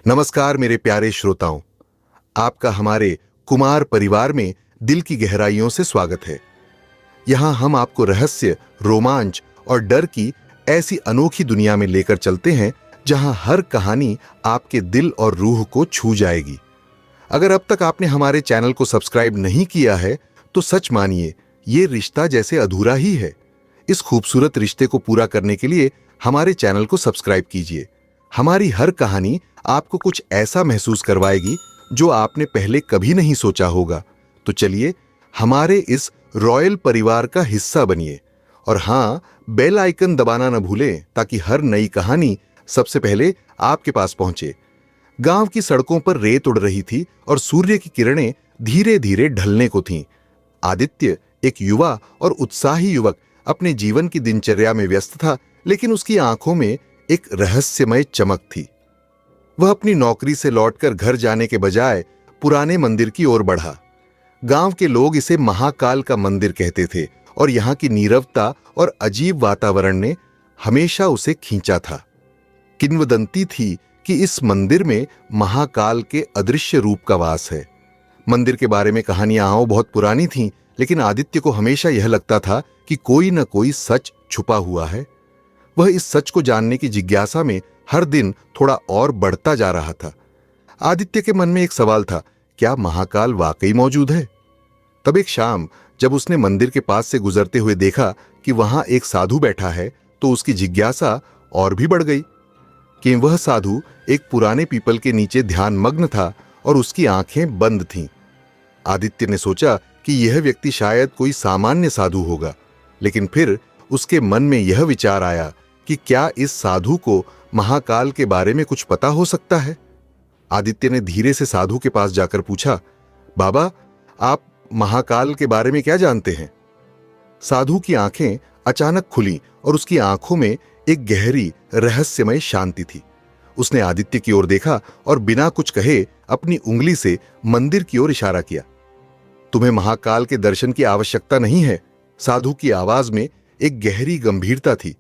नमस्कार मेरे प्यारे श्रोताओं, आपका हमारे कुमार परिवार में दिल की गहराइयों से स्वागत है। यहाँ हम आपको रहस्य, रोमांच और डर की ऐसी अनोखी दुनिया में लेकर चलते हैं जहाँ हर कहानी आपके दिल और रूह को छू जाएगी। अगर अब तक आपने हमारे चैनल को सब्सक्राइब नहीं किया है तो सच मानिए, ये रिश्ता जैसे अधूरा ही है। इस खूबसूरत रिश्ते को पूरा करने के लिए हमारे चैनल को सब्सक्राइब कीजिए। हमारी हर कहानी आपको कुछ ऐसा महसूस करवाएगी जो आपने पहले कभी नहीं सोचा होगा। तो चलिए हमारे इस रॉयल परिवार का हिस्सा बनिए और हाँ, बेल आइकन दबाना न भूलें ताकि हर नई कहानी सबसे पहले आपके पास पहुंचे। गांव की सड़कों पर रेत उड़ रही थी और सूर्य की किरणें धीरे धीरे ढलने को थीं। आदित्य, एक युवा और उत्साही युवक, अपने जीवन की दिनचर्या में व्यस्त था, लेकिन उसकी आंखों में एक रहस्यमय चमक थी। वह अपनी नौकरी से लौटकर घर जाने के बजाय पुराने मंदिर की ओर बढ़ा। गांव के लोग इसे महाकाल का मंदिर कहते थे और यहाँ की नीरवता और अजीब वातावरण ने हमेशा उसे खींचा था। किंवदंती थी कि इस मंदिर में महाकाल के अदृश्य रूप का वास है। मंदिर के बारे में कहानियां बहुत पुरानी थीं, लेकिन आदित्य को हमेशा यह लगता था कि कोई न कोई सच छुपा हुआ है। वह इस सच को जानने की जिज्ञासा में हर दिन थोड़ा और बढ़ता जा रहा था। आदित्य के मन में एक सवाल था, क्या महाकाल वाकई मौजूद है? तब एक शाम जब उसने मंदिर के पास से गुजरते हुए देखा कि वहां एक साधु बैठा है, तो उसकी जिज्ञासा और भी बढ़ गई कि वह साधु एक पुराने पीपल के नीचे ध्यान मग्न था और उसकी आंखें बंद थीं। आदित्य ने सोचा कि यह व्यक्ति शायद कोई सामान्य साधु होगा, लेकिन फिर उसके मन में यह विचार आया कि क्या इस साधु को महाकाल के बारे में कुछ पता हो सकता है। आदित्य ने धीरे से साधु के पास जाकर पूछा, बाबा, आप महाकाल के बारे में क्या जानते हैं? साधु की आंखें अचानक खुली और उसकी आंखों में एक गहरी रहस्यमय शांति थी। उसने आदित्य की ओर देखा और बिना कुछ कहे अपनी उंगली से मंदिर की ओर इशारा किया। तुम्हें महाकाल के दर्शन की आवश्यकता नहीं है। साधु की आवाज में एक गहरी गंभीरता थी।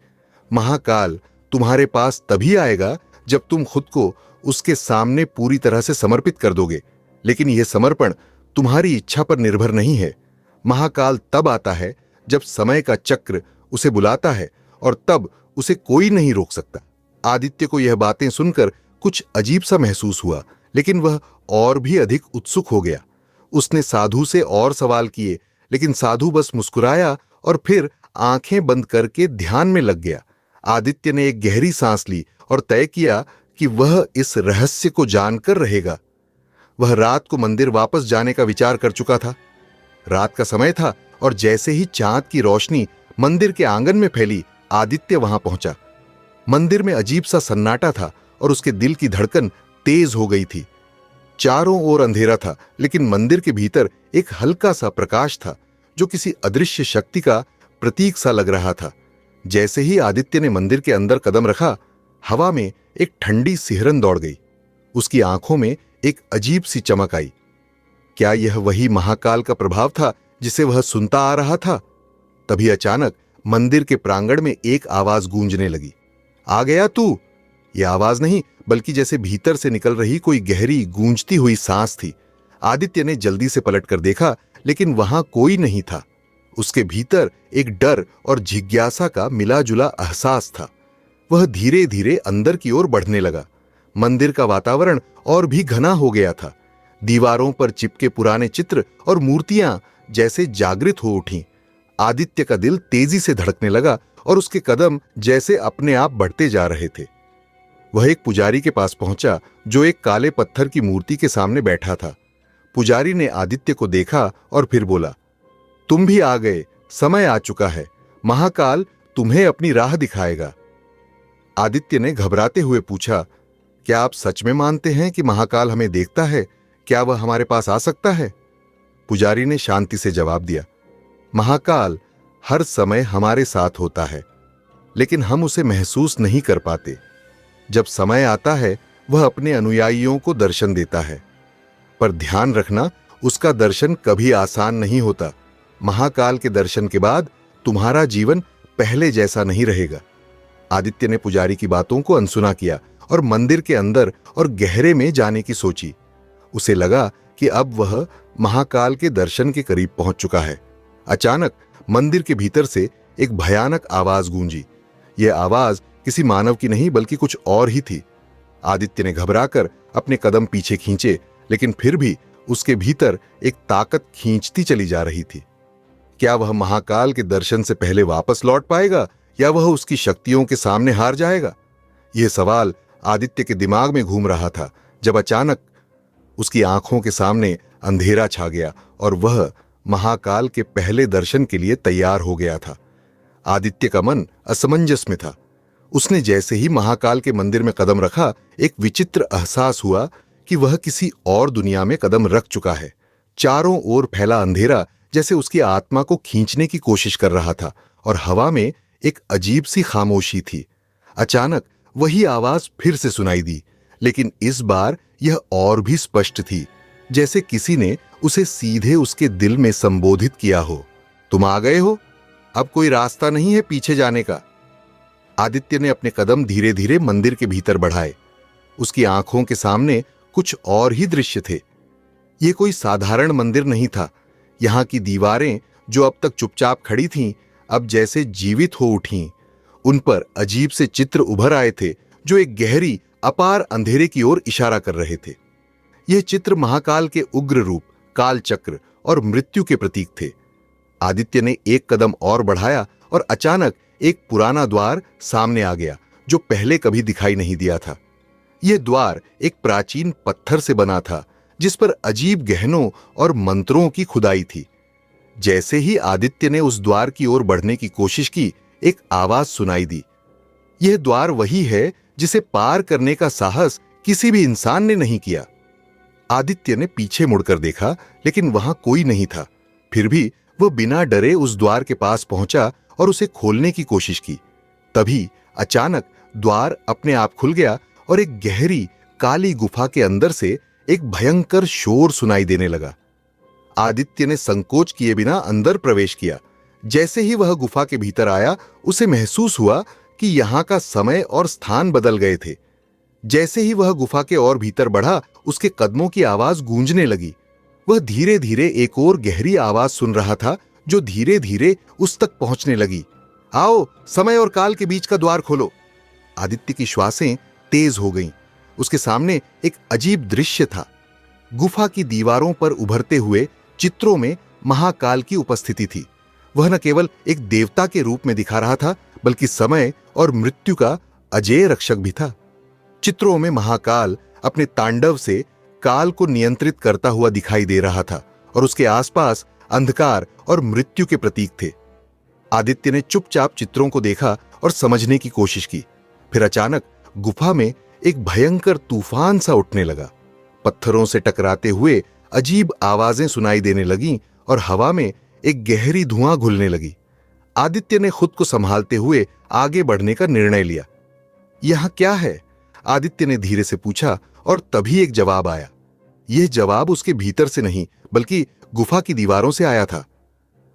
महाकाल तुम्हारे पास तभी आएगा जब तुम खुद को उसके सामने पूरी तरह से समर्पित कर दोगे, लेकिन यह समर्पण तुम्हारी इच्छा पर निर्भर नहीं है। महाकाल तब आता है जब समय का चक्र उसे बुलाता है और तब उसे कोई नहीं रोक सकता। आदित्य को यह बातें सुनकर कुछ अजीब सा महसूस हुआ, लेकिन वह और भी अधिक उत्सुक हो गया। उसने साधु से और सवाल किए, लेकिन साधु बस मुस्कुराया और फिर आंखें बंद करके ध्यान में लग गया। आदित्य ने एक गहरी सांस ली और तय किया कि वह इस रहस्य को जानकर रहेगा। वह रात को मंदिर वापस जाने का विचार कर चुका था। रात का समय था और जैसे ही चांद की रोशनी मंदिर के आंगन में फैली, आदित्य वहां पहुंचा। मंदिर में अजीब सा सन्नाटा था और उसके दिल की धड़कन तेज हो गई थी। चारों ओर अंधेरा था, लेकिन मंदिर के भीतर एक हल्का सा प्रकाश था जो किसी अदृश्य शक्ति का प्रतीक सा लग रहा था। जैसे ही आदित्य ने मंदिर के अंदर कदम रखा, हवा में एक ठंडी सिहरन दौड़ गई। उसकी आंखों में एक अजीब सी चमक आई। क्या यह वही महाकाल का प्रभाव था जिसे वह सुनता आ रहा था? तभी अचानक मंदिर के प्रांगण में एक आवाज गूंजने लगी, आ गया तू? यह आवाज नहीं, बल्कि जैसे भीतर से निकल रही कोई गहरी गूंजती हुई सांस थी। आदित्य ने जल्दी से पलटकर देखा, लेकिन वहां कोई नहीं था। उसके भीतर एक डर और जिज्ञासा का मिला जुला एहसास था। वह धीरे धीरे अंदर की ओर बढ़ने लगा। मंदिर का वातावरण और भी घना हो गया था। दीवारों पर चिपके पुराने चित्र और मूर्तियां जैसे जागृत हो उठीं। आदित्य का दिल तेजी से धड़कने लगा और उसके कदम जैसे अपने आप बढ़ते जा रहे थे। वह एक पुजारी के पास पहुंचा जो एक काले पत्थर की मूर्ति के सामने बैठा था। पुजारी ने आदित्य को देखा और फिर बोला, तुम भी आ गए, समय आ चुका है। महाकाल तुम्हें अपनी राह दिखाएगा। आदित्य ने घबराते हुए पूछा, क्या आप सच में मानते हैं कि महाकाल हमें देखता है? क्या वह हमारे पास आ सकता है? पुजारी ने शांति से जवाब दिया, महाकाल हर समय हमारे साथ होता है, लेकिन हम उसे महसूस नहीं कर पाते। जब समय आता है, वह अपने अनुयायियों को दर्शन देता है, पर ध्यान रखना, उसका दर्शन कभी आसान नहीं होता। महाकाल के दर्शन के बाद तुम्हारा जीवन पहले जैसा नहीं रहेगा। आदित्य ने पुजारी की बातों को अनसुना किया और मंदिर के अंदर और गहरे में जाने की सोची। उसे लगा कि अब वह महाकाल के दर्शन के करीब पहुंच चुका है। अचानक मंदिर के भीतर से एक भयानक आवाज गूंजी। यह आवाज किसी मानव की नहीं बल्कि कुछ और ही थी। आदित्य ने घबराकर अपने कदम पीछे खींचे, लेकिन फिर भी उसके भीतर एक ताकत खींचती चली जा रही थी। क्या वह महाकाल के दर्शन से पहले वापस लौट पाएगा या वह उसकी शक्तियों के सामने हार जाएगा? यह सवाल आदित्य के दिमाग में घूम रहा था जब अचानक उसकी आंखों के सामने अंधेरा छा गया और वह महाकाल के पहले दर्शन के लिए तैयार हो गया था। आदित्य का मन असमंजस में था। उसने जैसे ही महाकाल के मंदिर में कदम रखा, एक विचित्र एहसास हुआ कि वह किसी और दुनिया में कदम रख चुका है। चारों ओर फैला अंधेरा जैसे उसकी आत्मा को खींचने की कोशिश कर रहा था और हवा में एक अजीब सी खामोशी थी। अचानक वही आवाज फिर से सुनाई दी, लेकिन इस बार यह और भी स्पष्ट थी, जैसे किसी ने उसे सीधे उसके दिल में संबोधित किया हो। तुम आ गए हो, अब कोई रास्ता नहीं है पीछे जाने का। आदित्य ने अपने कदम धीरे धीरे मंदिर के भीतर बढ़ाए। उसकी आंखों के सामने कुछ और ही दृश्य थे। यह कोई साधारण मंदिर नहीं था। यहां की दीवारें जो अब तक चुपचाप खड़ी थीं, अब जैसे जीवित हो उठीं। उन पर अजीब से चित्र उभर आए थे जो एक गहरी अपार अंधेरे की ओर इशारा कर रहे थे। यह चित्र महाकाल के उग्र रूप, काल चक्र और मृत्यु के प्रतीक थे। आदित्य ने एक कदम और बढ़ाया और अचानक एक पुराना द्वार सामने आ गया जो पहले कभी दिखाई नहीं दिया था। यह द्वार एक प्राचीन पत्थर से बना था जिस पर अजीब गहनों और मंत्रों की खुदाई थी। जैसे ही आदित्य ने उस द्वार की ओर बढ़ने की कोशिश की, एक आवाज सुनाई दी। यह द्वार वही है जिसे पार करने का साहस किसी भी इंसान ने नहीं किया। आदित्य ने पीछे मुड़कर देखा, लेकिन वहां कोई नहीं था। फिर भी वह बिना डरे उस द्वार के पास पहुंचा और उसे खोलने की कोशिश की। तभी अचानक द्वार अपने आप खुल गया और एक गहरी काली गुफा के अंदर से एक भयंकर शोर सुनाई देने लगा। आदित्य ने संकोच किए बिना अंदर प्रवेश किया। जैसे ही वह गुफा के भीतर आया, उसे महसूस हुआ कि यहां का समय और स्थान बदल गए थे। जैसे ही वह गुफा के और भीतर बढ़ा, उसके कदमों की आवाज गूंजने लगी। वह धीरे धीरे एक और गहरी आवाज सुन रहा था जो धीरे धीरे उस तक पहुंचने लगी। आओ, समय और काल के बीच का द्वार खोलो। आदित्य की श्वासें तेज हो गईं। उसके सामने एक अजीब दृश्य था। गुफा की दीवारों पर उभरते हुए चित्रों में महाकाल की उपस्थिति थी। वह न केवल एक देवता के रूप में दिखा रहा था, बल्कि समय और मृत्यु का अजेय रक्षक भी था। चित्रों में महाकाल अपने तांडव से काल को नियंत्रित करता हुआ दिखाई दे रहा था और उसके आसपास अंधकार और मृत्यु के प्रतीक थे। आदित्य ने चुपचाप चित्रों को देखा और समझने की कोशिश की। फिर अचानक गुफा में एक भयंकर तूफान सा उठने लगा। पत्थरों से टकराते हुए अजीब आवाजें सुनाई देने लगीं और हवा में एक गहरी धुआं घुलने लगी। आदित्य ने खुद को संभालते हुए आगे बढ़ने का निर्णय लिया। यहां क्या है? आदित्य ने धीरे से पूछा और तभी एक जवाब आया। यह जवाब उसके भीतर से नहीं बल्कि गुफा की दीवारों से आया था।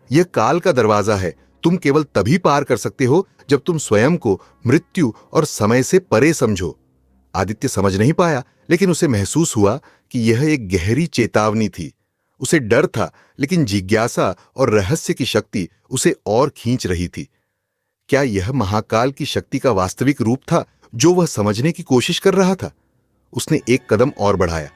यह काल का दरवाजा है। तुम केवल तभी पार कर सकते हो जब तुम स्वयं को मृत्यु और समय से परे समझो। आदित्य समझ नहीं पाया, लेकिन उसे महसूस हुआ कि यह एक गहरी चेतावनी थी। उसे डर था, लेकिन जिज्ञासा और रहस्य की शक्ति उसे और खींच रही थी। क्या यह महाकाल की शक्ति का वास्तविक रूप था जो वह समझने की कोशिश कर रहा था? उसने एक कदम और बढ़ाया।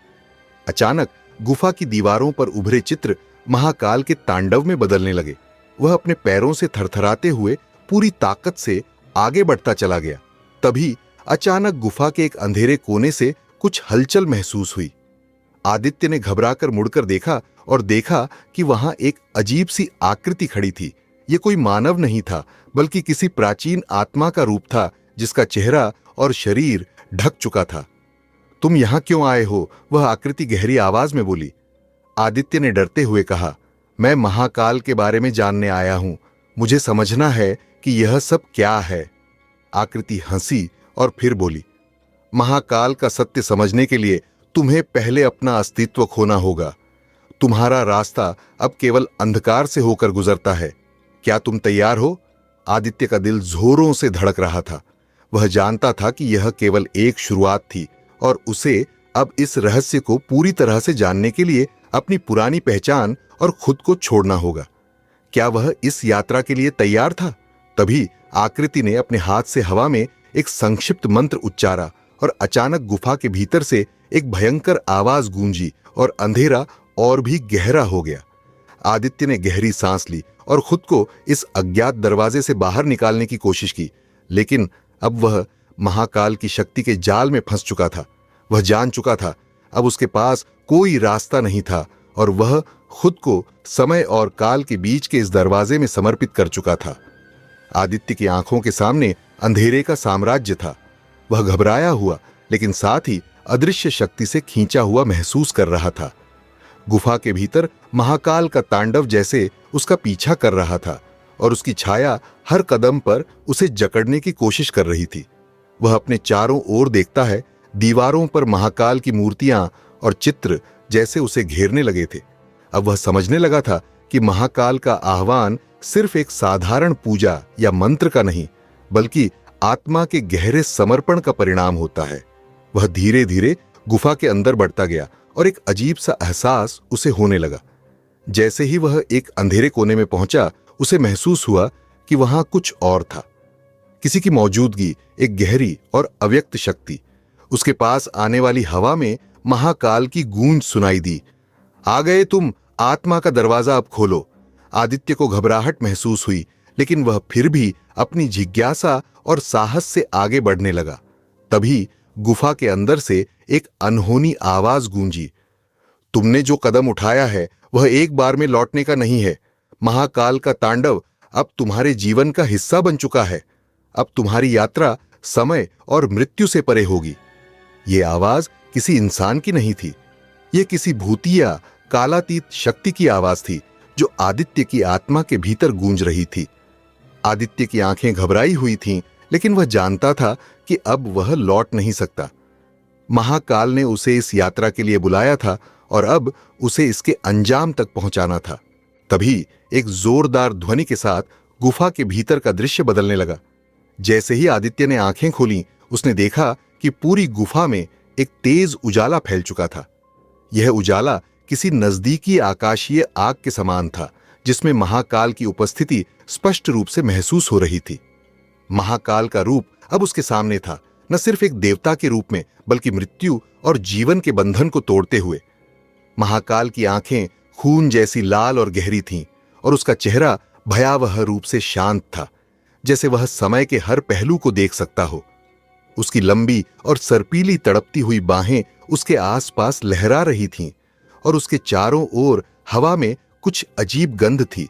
अचानक गुफा की दीवारों पर उभरे चित्र महाकाल के तांडव में बदलने लगे। वह अपने पैरों से थरथराते हुए पूरी ताकत से आगे बढ़ता चला गया। तभी अचानक गुफा के एक अंधेरे कोने से कुछ हलचल महसूस हुई। आदित्य ने घबराकर मुड़कर देखा और देखा कि वहां एक अजीब सी आकृति खड़ी थी। यह कोई मानव नहीं था, बल्कि किसी प्राचीन आत्मा का रूप था जिसका चेहरा और शरीर ढक चुका था। तुम यहां क्यों आए हो? वह आकृति गहरी आवाज में बोली। आदित्य ने डरते हुए कहा, मैं महाकाल के बारे में जानने आया हूं। मुझे समझना है कि यह सब क्या है। आकृति हंसी और फिर बोली, महाकाल का सत्य समझने के लिए तुम्हें पहले अपना अस्तित्व खोना होगा। तुम्हारा रास्ता अब केवल अंधकार से होकर गुजरता है। क्या तुम तैयार हो? आदित्य का दिल जोरों से धड़क रहा था। वह जानता था कि यह केवल एक शुरुआत थी और उसे अब इस रहस्य को पूरी तरह से जानने के लिए अपनी पुरानी पहचान और खुद को छोड़ना होगा। क्या वह इस यात्रा के लिए तैयार था? तभी आकृति ने अपने हाथ से हवा में एक संक्षिप्त मंत्र उच्चारा और अचानक गुफा के भीतर से एक भयंकर आवाज गूंजी और अंधेरा और भी गहरा हो गया। आदित्य ने गहरी सांस ली और खुद को इस अज्ञात दरवाजे से बाहर निकालने की कोशिश की, लेकिन अब वह महाकाल की शक्ति के जाल में फंस चुका था। वह जान चुका था अब उसके पास कोई रास्ता नहीं था और वह खुद को समय और काल के बीच के इस दरवाजे में समर्पित कर चुका था। आदित्य की आंखों के सामने अंधेरे का साम्राज्य था। वह घबराया हुआ लेकिन साथ ही अदृश्य शक्ति से खींचा हुआ महसूस कर रहा था। गुफा के भीतर महाकाल का तांडव जैसे उसका पीछा कर रहा था और उसकी छाया हर कदम पर उसे जकड़ने की कोशिश कर रही थी। वह अपने चारों ओर देखता है, दीवारों पर महाकाल की मूर्तियां और चित्र जैसे उसे घेरने लगे थे। अब वह समझने लगा था कि महाकाल का आह्वान सिर्फ एक साधारण पूजा या मंत्र का नहीं, बल्कि आत्मा के गहरे समर्पण का परिणाम होता है। वह धीरे धीरे गुफा के अंदर बढ़ता गया और एक अजीब सा एहसास उसे होने लगा। जैसे ही वह एक अंधेरे कोने में पहुंचा, उसे महसूस हुआ कि वहां कुछ और था। किसी की मौजूदगी, एक गहरी और अव्यक्त शक्ति। उसके पास आने वाली हवा में महाकाल की गूंज सुनाई दी। आ गए तुम, आत्मा का दरवाजा अब खोलो। आदित्य को घबराहट महसूस हुई, लेकिन वह फिर भी अपनी जिज्ञासा और साहस से आगे बढ़ने लगा। तभी गुफा के अंदर से एक अनहोनी आवाज गूंजी। तुमने जो कदम उठाया है वह एक बार में लौटने का नहीं है। महाकाल का तांडव अब तुम्हारे जीवन का हिस्सा बन चुका है। अब तुम्हारी यात्रा समय और मृत्यु से परे होगी। ये आवाज किसी इंसान की नहीं थी। यह किसी भूतिया कालातीत शक्ति की आवाज थी जो आदित्य की आत्मा के भीतर गूंज रही थी। आदित्य की आंखें घबराई हुई थीं, लेकिन वह जानता था कि अब वह लौट नहीं सकता। महाकाल ने उसे इस यात्रा के लिए बुलाया था और अब उसे इसके अंजाम तक पहुंचाना था। तभी एक जोरदार ध्वनि के साथ गुफा के भीतर का दृश्य बदलने लगा। जैसे ही आदित्य ने आंखें खोलीं, उसने देखा कि पूरी गुफा में एक तेज उजाला फैल चुका था। यह उजाला किसी नजदीकी आकाशीय आग के समान था, जिसमें महाकाल की उपस्थिति स्पष्ट रूप से महसूस हो रही थी। महाकाल का रूप अब उसके सामने था, न सिर्फ एक देवता के रूप में, बल्कि मृत्यु और जीवन के बंधन को तोड़ते हुए। महाकाल की आंखें खून जैसी लाल और गहरी थीं और उसका चेहरा भयावह रूप से शांत था, जैसे वह समय के हर पहलू को देख सकता हो। उसकी लंबी और सर्पीली तड़पती हुई बाहें उसके आसपास लहरा रही थीं और उसके चारों ओर हवा में कुछ अजीब गंध थी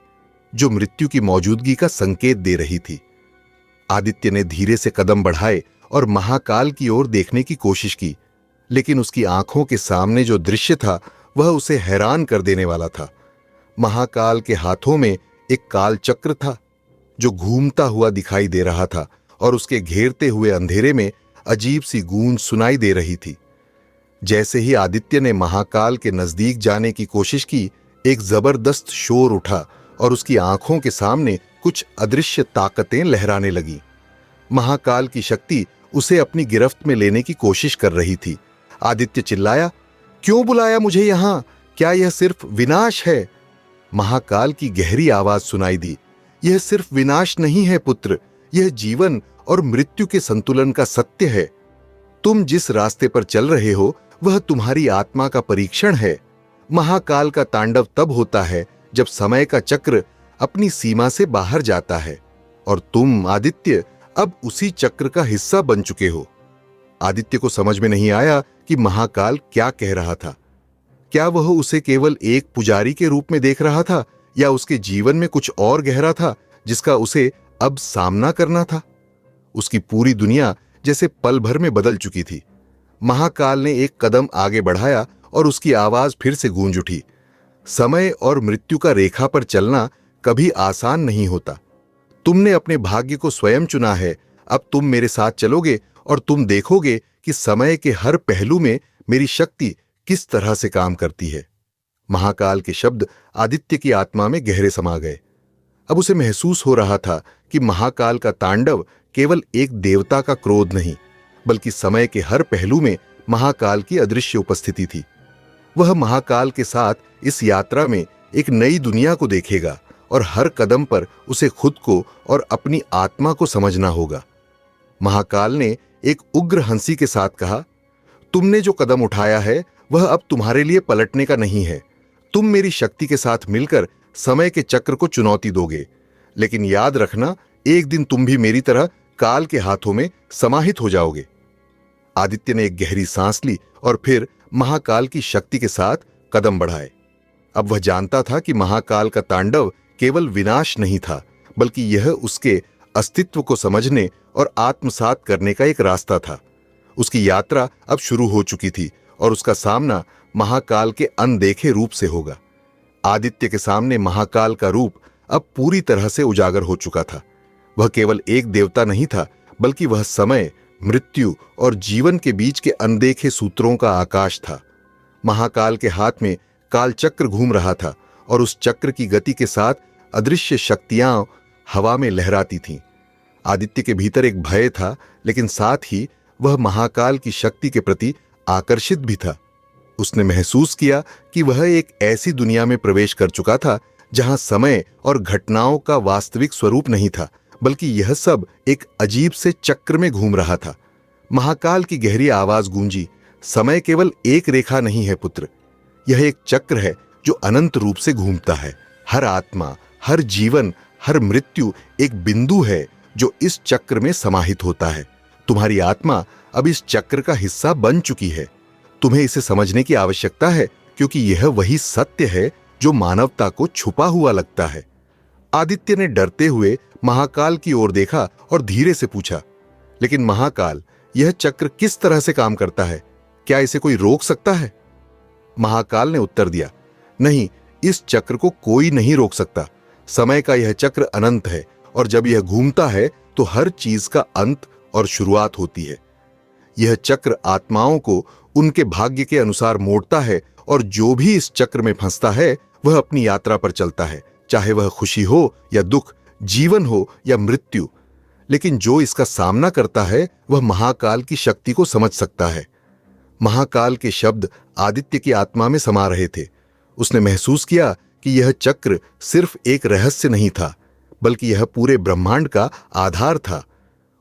जो मृत्यु की मौजूदगी का संकेत दे रही थी। आदित्य ने धीरे से कदम बढ़ाए और महाकाल की ओर देखने की कोशिश की, लेकिन उसकी आंखों के सामने जो दृश्य था वह उसे हैरान कर देने वाला था। महाकाल के हाथों में एक काल चक्र था जो घूमता हुआ दिखाई दे रहा था और उसके घेरते हुए अंधेरे में अजीब सी गूंज सुनाई दे रही थी। जैसे ही आदित्य ने महाकाल के नजदीक जाने की कोशिश की, एक जबरदस्त शोर उठा और उसकी आंखों के सामने कुछ अदृश्य ताकतें लहराने लगीं। महाकाल की शक्ति उसे अपनी गिरफ्त में लेने की कोशिश कर रही थी। आदित्य चिल्लाया, क्यों बुलाया मुझे यहां? क्या यह सिर्फ विनाश है? महाकाल की गहरी आवाज सुनाई दी, यह सिर्फ विनाश नहीं है पुत्र, यह जीवन और मृत्यु के संतुलन का सत्य है। तुम जिस रास्ते पर चल रहे हो वह तुम्हारी आत्मा का परीक्षण है। महाकाल का तांडव तब होता है जब समय का चक्र अपनी सीमा से बाहर जाता है और तुम आदित्य अब उसी चक्र का हिस्सा बन चुके हो। आदित्य को समझ में नहीं आया कि महाकाल क्या कह रहा था। क्या वह उसे केवल एक पुजारी के रूप में देख रहा था या उसके जीवन में कुछ और गहरा था जिसका उसे अब सामना करना था? उसकी पूरी दुनिया जैसे पल भर में बदल चुकी थी। महाकाल ने एक कदम आगे बढ़ाया और उसकी आवाज फिर से गूंज उठी, समय और मृत्यु का रेखा पर चलना कभी आसान नहीं होता। तुमने अपने भाग्य को स्वयं चुना है। अब तुम मेरे साथ चलोगे और तुम देखोगे कि समय के हर पहलू में मेरी शक्ति किस तरह से काम करती है। महाकाल के शब्द आदित्य की आत्मा में गहरे समा गए। अब उसे महसूस हो रहा था कि महाकाल का तांडव केवल एक देवता का क्रोध नहीं, बल्कि समय के हर पहलू में महाकाल की अदृश्य उपस्थिति थी। वह महाकाल के साथ इस यात्रा में एक नई दुनिया को देखेगा और हर कदम पर उसे खुद को और अपनी आत्मा को समझना होगा। महाकाल ने एक उग्र हंसी के साथ कहा, तुमने जो कदम उठाया है वह अब तुम्हारे लिए पलटने का नहीं है। तुम मेरी शक्ति के साथ मिलकर समय के चक्र को चुनौती दोगे, लेकिन याद रखना, एक दिन तुम भी मेरी तरह काल के हाथों में समाहित हो जाओगे। आदित्य ने एक गहरी सांस ली और फिर महाकाल की शक्ति के साथ कदम बढ़ाए। अब वह जानता था कि महाकाल का तांडव केवल विनाश नहीं था, बल्कि यह उसके अस्तित्व को समझने और आत्मसात करने का एक रास्ता था। उसकी यात्रा अब शुरू हो चुकी थी और उसका सामना महाकाल के अनदेखे रूप से होगा। आदित्य के सामने महाकाल का रूप अब पूरी तरह से उजागर हो चुका था। वह केवल एक देवता नहीं था, बल्कि वह समय, मृत्यु और जीवन के बीच के अनदेखे सूत्रों का आकाश था। महाकाल के हाथ में कालचक्र घूम रहा था और उस चक्र की गति के साथ अदृश्य शक्तियां हवा में लहराती थीं। आदित्य के भीतर एक भय था, लेकिन साथ ही वह महाकाल की शक्ति के प्रति आकर्षित भी था। उसने महसूस किया कि वह एक ऐसी दुनिया में प्रवेश कर चुका था जहां समय और घटनाओं का वास्तविक स्वरूप नहीं था, बल्कि यह सब एक अजीब से चक्र में घूम रहा था। महाकाल की गहरी आवाज गूंजी, समय केवल एक रेखा नहीं है पुत्र, यह एक चक्र है जो अनंत रूप से घूमता है। हर आत्मा, हर जीवन, हर मृत्यु एक बिंदु है जो इस चक्र में समाहित होता है। तुम्हारी आत्मा अब इस चक्र का हिस्सा बन चुकी है। तुम्हें इसे समझने की आवश्यकता है, क्योंकि यह वही सत्य है जो मानवता को छुपा हुआ लगता है। आदित्य ने डरते हुए महाकाल की ओर देखा और धीरे से पूछा, लेकिन महाकाल, यह चक्र किस तरह से काम करता है? क्या इसे कोई रोक सकता है? महाकाल ने उत्तर दिया, नहीं, इस चक्र को कोई नहीं रोक सकता। समय का यह चक्र अनंत है और जब यह घूमता है तो हर चीज का अंत और शुरुआत होती है। यह चक्र आत्माओं को उनके भाग्य के अनुसार मोड़ता है और जो भी इस चक्र में फंसता है वह अपनी यात्रा पर चलता है, चाहे वह खुशी हो या दुख, जीवन हो या मृत्यु। लेकिन जो इसका सामना करता है वह महाकाल की शक्ति को समझ सकता है। महाकाल के शब्द आदित्य की आत्मा में समा रहे थे। उसने महसूस किया कि यह चक्र सिर्फ एक रहस्य नहीं था, बल्कि यह पूरे ब्रह्मांड का आधार था।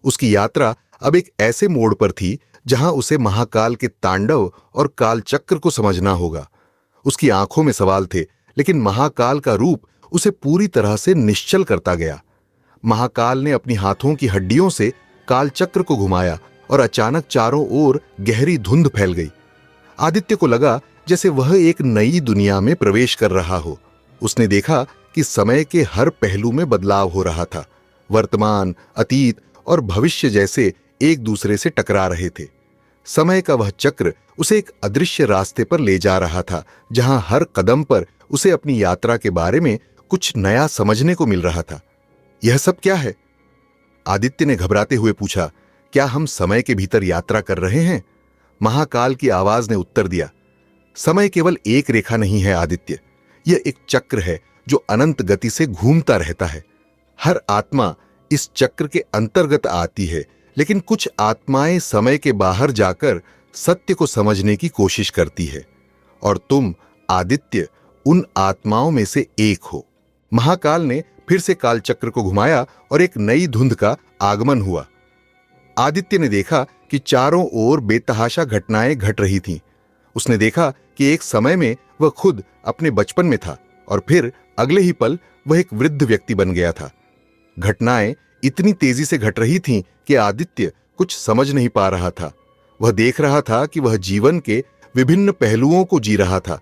उसकी यात्रा अब एक ऐसे मोड़ पर थी जहां उसे महाकाल के तांडव और कालचक्र को समझना होगा। उसकी आंखों में सवाल थे, लेकिन महाकाल का रूप उसे पूरी तरह से निश्चल करता गया। महाकाल ने अपनी हाथों की हड्डियों से कालचक्र को घुमाया और अचानक चारों ओर गहरी धुंध फैल गई। आदित्य को लगा जैसे वह एक नई दुनिया में प्रवेश कर रहा हो। उसने देखा कि समय के हर पहलू में बदलाव हो रहा था। वर्तमान, अतीत और भविष्य जैसे एक दूसरे से टकरा रहे थे। समय का वह चक्र उसे एक अदृश्य रास्ते पर ले जा रहा था, जहां हर कदम पर उसे अपनी यात्रा के बारे में कुछ नया समझने को मिल रहा था। यह सब क्या है? आदित्य ने घबराते हुए पूछा, क्या हम समय के भीतर यात्रा कर रहे हैं? महाकाल की आवाज ने उत्तर दिया, समय केवल एक रेखा नहीं है आदित्य, यह एक चक्र है जो अनंत गति से घूमता रहता है। हर आत्मा इस चक्र के अंतर्गत आती है, लेकिन कुछ आत्माएं समय के बाहर जाकर सत्य को समझने की कोशिश करती है, और तुम आदित्य उन आत्माओं में से एक हो। महाकाल ने फिर से कालचक्र को घुमाया और एक नई धुंध का आगमन हुआ। आदित्य ने देखा कि चारों ओर बेतहाशा घटनाएं घट रही थीं। उसने देखा कि एक समय में वह खुद अपने बचपन में था और फिर अगले ही पल वह एक वृद्ध व्यक्ति बन गया था। घटनाएं इतनी तेजी से घट रही थीं कि आदित्य कुछ समझ नहीं पा रहा था। वह देख रहा था कि वह जीवन के विभिन्न पहलुओं को जी रहा था।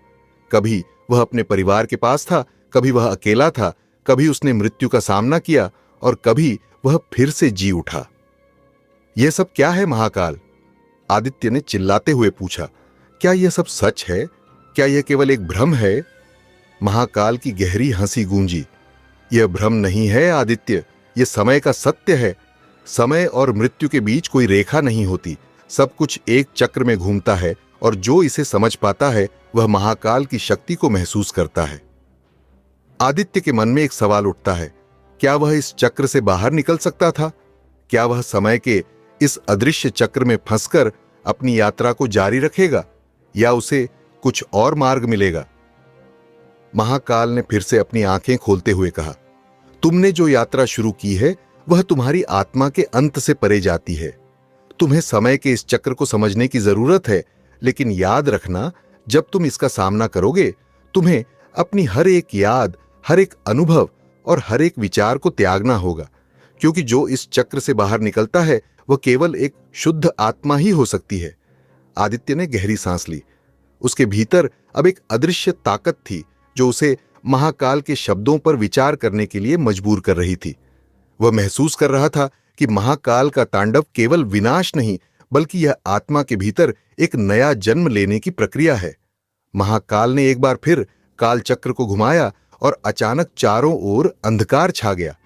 कभी वह अपने परिवार के पास था, कभी वह अकेला था, कभी उसने मृत्यु का सामना किया और कभी वह फिर से जी उठा। यह सब क्या है महाकाल? आदित्य ने चिल्लाते हुए पूछा, क्या यह सब सच है? क्या यह केवल एक भ्रम है? महाकाल की गहरी हंसी गूंजी, यह भ्रम नहीं है आदित्य, यह समय का सत्य है। समय और मृत्यु के बीच कोई रेखा नहीं होती, सब कुछ एक चक्र में घूमता है और जो इसे समझ पाता है वह महाकाल की शक्ति को महसूस करता है। आदित्य के मन में एक सवाल उठता है, क्या वह इस चक्र से बाहर निकल सकता था? क्या वह समय के इस अदृश्य चक्र में फंसकर अपनी यात्रा को जारी रखेगा या उसे कुछ और मार्ग मिलेगा? महाकाल ने फिर से अपनी आंखें खोलते हुए कहा, तुमने जो यात्रा शुरू की है वह तुम्हारी आत्मा के अंत से परे जाती है। तुम्हें समय के इस चक्र को समझने की जरूरत है, लेकिन याद रखना, जब तुम इसका सामना करोगे तुम्हें अपनी हर एक याद, हर एक अनुभव और हर एक विचार को त्यागना होगा, क्योंकि जो इस चक्र से बाहर निकलता है वह केवल एक शुद्ध आत्मा ही हो सकती है। आदित्य ने गहरी सांस ली। उसके भीतर अब एक अदृश्य ताकत थी जो उसे महाकाल के शब्दों पर विचार करने के लिए मजबूर कर रही थी। वह महसूस कर रहा था कि महाकाल का तांडव केवल विनाश नहीं, बल्कि यह आत्मा के भीतर एक नया जन्म लेने की प्रक्रिया है। महाकाल ने एक बार फिर काल चक्र को घुमाया और अचानक चारों ओर अंधकार छा गया।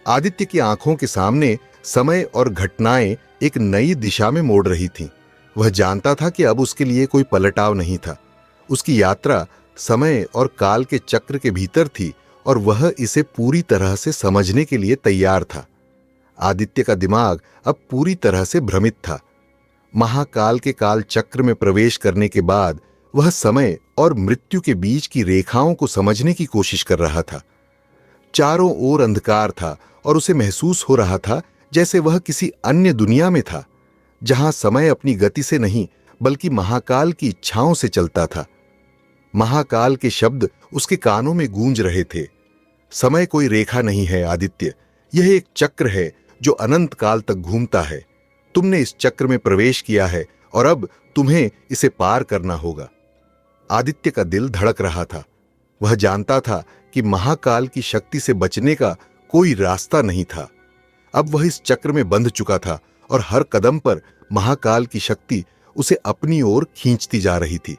आदित्य की आंखों के सामने समय और घटनाएं एक नई दिशा में मोड़ रही थीं। वह जानता था कि अब उसके लिए कोई पलटाव नहीं था। उसकी यात्रा समय और काल के चक्र के भीतर थी और वह इसे पूरी तरह से समझने के लिए तैयार था। आदित्य का दिमाग अब पूरी तरह से भ्रमित था। महाकाल के काल चक्र में प्रवेश करने के बाद वह समय और मृत्यु के बीच की रेखाओं को समझने की कोशिश कर रहा था। चारों ओर अंधकार था और उसे महसूस हो रहा था जैसे वह किसी अन्य दुनिया में था, जहां समय अपनी गति से नहीं बल्कि महाकाल की इच्छाओं से चलता था। महाकाल के शब्द उसके कानों में गूंज रहे थे। समय कोई रेखा नहीं है आदित्य, यह एक चक्र है जो अनंत काल तक घूमता है। तुमने इस चक्र में प्रवेश किया है और अब तुम्हें इसे पार करना होगा। आदित्य का दिल धड़क रहा था। वह जानता था कि महाकाल की शक्ति से बचने का कोई रास्ता नहीं था। अब वह इस चक्र में बंध चुका था और हर कदम पर महाकाल की शक्ति उसे अपनी ओर खींचती जा रही थी।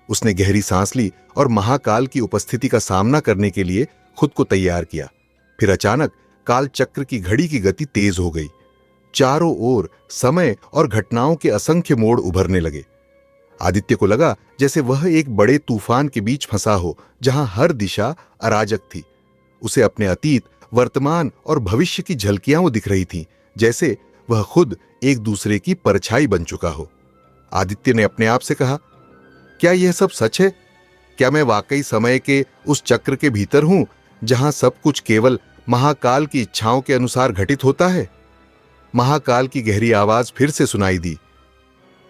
उसने गहरी सांस ली और महाकाल की उपस्थिति का सामना करने के लिए खुद को तैयार किया। फिर अचानक काल चक्र की घड़ी की गति तेज हो गई। चारों ओर समय और घटनाओं के असंख्य मोड़ उभरने लगे। आदित्य को लगा जैसे वह एक बड़े तूफान के बीच फंसा हो, जहां हर दिशा अराजक थी। उसे अपने अतीत, वर्तमान और भविष्य की झलकियां वो दिख रही थीं, जैसे वह खुद एक दूसरे की परछाई बन चुका हो। आदित्य ने अपने आप से कहा, क्या यह सब सच है? क्या मैं वाकई समय के उस चक्र के भीतर हूं, जहां सब कुछ केवल महाकाल की इच्छाओं के अनुसार घटित होता है? महाकाल की गहरी आवाज फिर से सुनाई दी,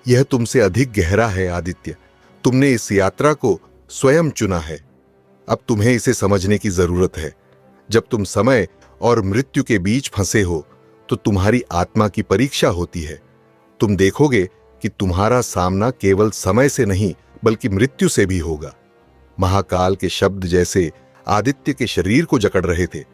यह तुमसे अधिक गहरा है आदित्य। तुमने इस यात्रा को स्वयं चुना है। अब तुम्हें इसे समझने की जरूरत है। जब तुम समय और मृत्यु के बीच फंसे हो तो तुम्हारी आत्मा की परीक्षा होती है। तुम देखोगे कि तुम्हारा सामना केवल समय से नहीं बल्कि मृत्यु से भी होगा। महाकाल के शब्द जैसे आदित्य के शरीर को जकड़ रहे थे।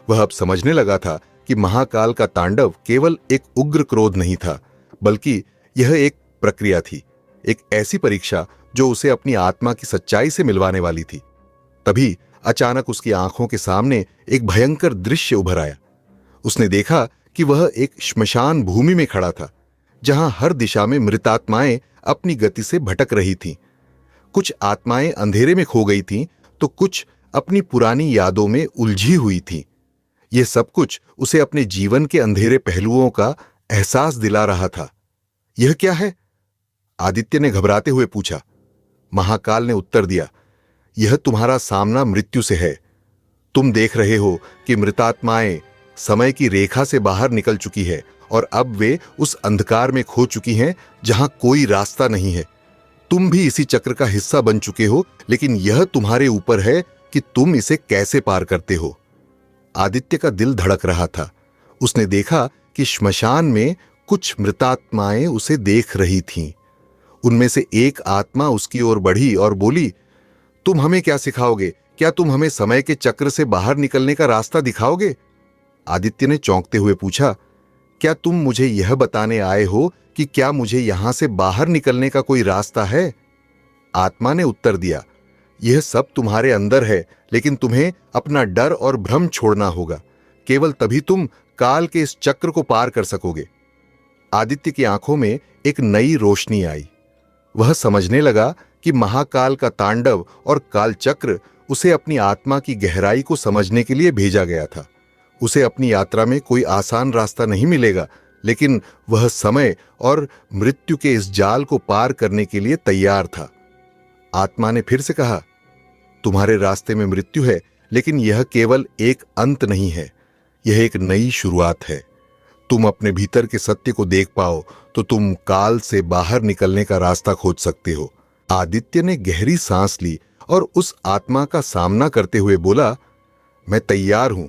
वह अब समझने लगा था कि महाकाल का तांडव केवल एक उग्र क्रोध नहीं था, बल्कि यह एक प्रक्रिया थी, एक ऐसी परीक्षा जो उसे अपनी आत्मा की सच्चाई से मिलवाने वाली थी। तभी अचानक उसकी आंखों के सामने एक भयंकर दृश्य उभर आया। उसने देखा कि वह एक श्मशान भूमि में खड़ा था, जहां हर दिशा में मृतात्माएं अपनी गति से भटक रही थीं। कुछ आत्माएं अंधेरे में खो गई थीं, तो कुछ अपनी पुरानी यादों में उलझी हुई थीं। यह सब कुछ उसे अपने जीवन के अंधेरे पहलुओं का एहसास दिला रहा था। यह क्या है? आदित्य ने घबराते हुए पूछा। महाकाल ने उत्तर दिया, यह तुम्हारा सामना मृत्यु से है। तुम देख रहे हो कि मृतात्माएं समय की रेखा से बाहर निकल चुकी है और अब वे उस अंधकार में खो चुकी हैं जहां कोई रास्ता नहीं है। तुम भी इसी चक्र का हिस्सा बन चुके हो, लेकिन यह तुम्हारे ऊपर है कि तुम इसे कैसे पार करते हो। आदित्य का दिल धड़क रहा था। उसने देखा कि श्मशान में कुछ मृतात्माएं उसे देख रही थीं। उनमें से एक आत्मा उसकी ओर बढ़ी और बोली, तुम हमें क्या सिखाओगे? क्या तुम हमें समय के चक्र से बाहर निकलने का रास्ता दिखाओगे? आदित्य ने चौंकते हुए पूछा, क्या तुम मुझे यह बताने आए हो कि क्या मुझे यहां से बाहर निकलने का कोई रास्ता है? आत्मा ने उत्तर दिया, यह सब तुम्हारे अंदर है, लेकिन तुम्हें अपना डर और भ्रम छोड़ना होगा। केवल तभी तुम काल के इस चक्र को पार कर सकोगे। आदित्य की आंखों में एक नई रोशनी आई। वह समझने लगा कि महाकाल का तांडव और कालचक्र उसे अपनी आत्मा की गहराई को समझने के लिए भेजा गया था। उसे अपनी यात्रा में कोई आसान रास्ता नहीं मिलेगा, लेकिन वह समय और मृत्यु के इस जाल को पार करने के लिए तैयार था। आत्मा ने फिर से कहा, तुम्हारे रास्ते में मृत्यु है, लेकिन यह केवल एक अंत नहीं है, यह एक नई शुरुआत है। तुम अपने भीतर के सत्य को देख पाओ तो तुम काल से बाहर निकलने का रास्ता खोज सकते हो। आदित्य ने गहरी सांस ली और उस आत्मा का सामना करते हुए बोला, मैं तैयार हूं,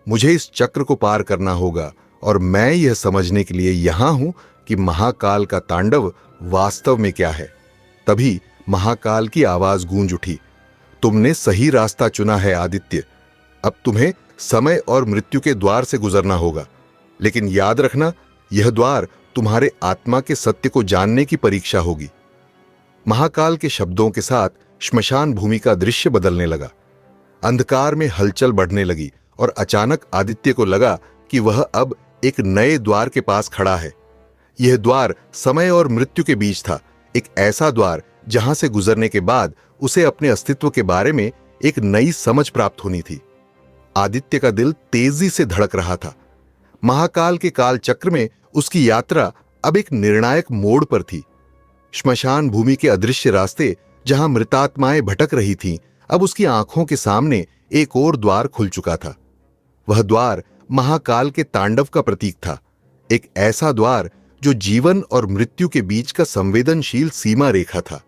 मुझे इस चक्र को पार करना होगा और मैं यह समझने के लिए यहां हूं कि महाकाल का तांडव वास्तव में क्या है। तभी महाकाल की आवाज गूंज उठी, तुमने सही रास्ता चुना है आदित्य। अब तुम्हें समय और मृत्यु के द्वार से गुजरना होगा, लेकिन याद रखना, यह द्वार तुम्हारे आत्मा के सत्य को जानने की परीक्षा होगी। महाकाल के शब्दों के साथ श्मशान भूमि का दृश्य बदलने लगा। अंधकार में हलचल बढ़ने लगी और अचानक आदित्य को लगा कि वह अब एक नए द्वार के पास खड़ा है। यह द्वार समय और मृत्यु के बीच था, एक ऐसा द्वार जहां से गुजरने के बाद उसे अपने अस्तित्व के बारे में एक नई समझ प्राप्त होनी थी। आदित्य का दिल तेजी से धड़क रहा था। महाकाल के काल चक्र में उसकी यात्रा अब एक निर्णायक मोड़ पर थी। श्मशान भूमि के अदृश्य रास्ते जहां मृतात्माएं भटक रही थीं, अब उसकी आंखों के सामने एक और द्वार खुल चुका था। वह द्वार महाकाल के तांडव का प्रतीक था, एक ऐसा द्वार जो जीवन और मृत्यु के बीच का संवेदनशील सीमा रेखा था।